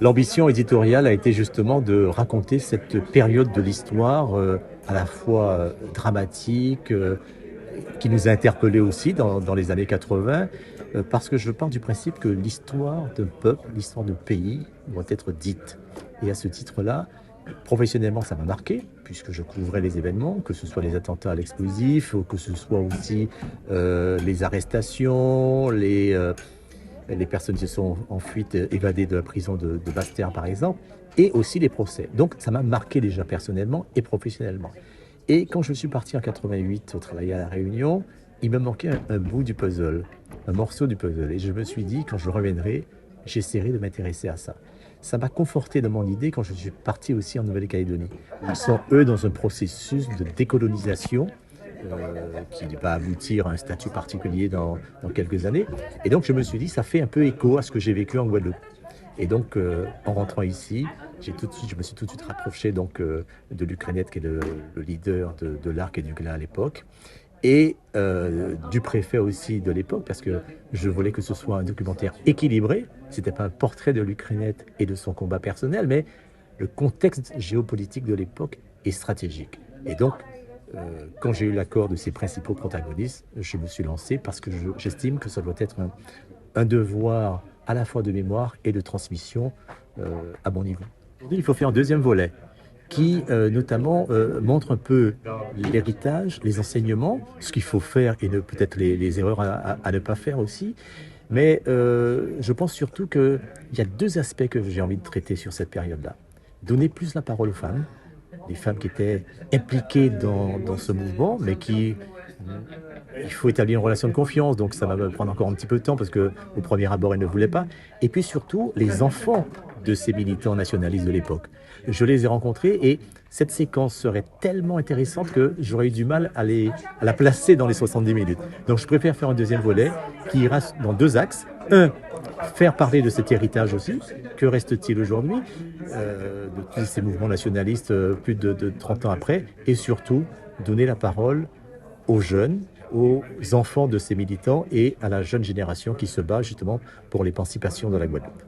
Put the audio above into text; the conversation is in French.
L'ambition éditoriale a été justement de raconter cette période de l'histoire, à la fois, dramatique, qui nous a interpellés aussi dans les années 80, parce que je pars du principe que l'histoire d'un peuple, l'histoire d'un pays doit être dite. Et à ce titre-là, professionnellement, ça m'a marqué, puisque je couvrais les événements, que ce soit les attentats à l'explosif, ou que ce soit aussi les arrestations, les personnes qui se sont en fuite, évadées de la prison de Basse-Terre, par exemple, et aussi les procès. Donc ça m'a marqué déjà personnellement et professionnellement. Et quand je suis parti en 88 travailler à La Réunion, il me manquait un bout du puzzle, un morceau du puzzle. Et je me suis dit, quand je reviendrai, j'essaierai de m'intéresser à ça. Ça m'a conforté dans mon idée quand je suis parti aussi en Nouvelle-Calédonie. Ils sont, eux, dans un processus de décolonisation qui va aboutir à un statut particulier dans quelques années. Et donc, je me suis dit, ça fait un peu écho à ce que j'ai vécu en Guadeloupe. Et donc, en rentrant ici, je me suis tout de suite rapproché donc, de l'Ukrainette, qui est le leader de l'Arc et du Glas à l'époque, et du préfet aussi de l'époque, parce que je voulais que ce soit un documentaire équilibré. C'était pas un portrait de l'Ukrainette et de son combat personnel, mais le contexte géopolitique de l'époque est stratégique. Et donc, quand j'ai eu l'accord de ses principaux protagonistes, je me suis lancé parce que j'estime que ça doit être un devoir à la fois de mémoire et de transmission à mon niveau. Aujourd'hui, il faut faire un deuxième volet qui notamment montre un peu l'héritage, les enseignements, ce qu'il faut faire et peut-être les erreurs à ne pas faire aussi. Mais je pense surtout qu'il y a deux aspects que j'ai envie de traiter sur cette période-là. Donner plus la parole aux femmes, des femmes qui étaient impliquées dans ce mouvement, mais qui il faut établir une relation de confiance, donc ça va me prendre encore un petit peu de temps parce que au premier abord, elles ne voulaient pas. Et puis surtout, les enfants de ces militants nationalistes de l'époque. Je les ai rencontrés et cette séquence serait tellement intéressante que j'aurais eu du mal à la placer dans les 70 minutes. Donc je préfère faire un deuxième volet qui ira dans deux axes. Un, faire parler de cet héritage aussi. Que reste-t-il aujourd'hui de tous ces mouvements nationalistes plus de 30 ans après? Et surtout, donner la parole aux jeunes, aux enfants de ces militants et à la jeune génération qui se bat justement pour l'émancipation de la Guadeloupe.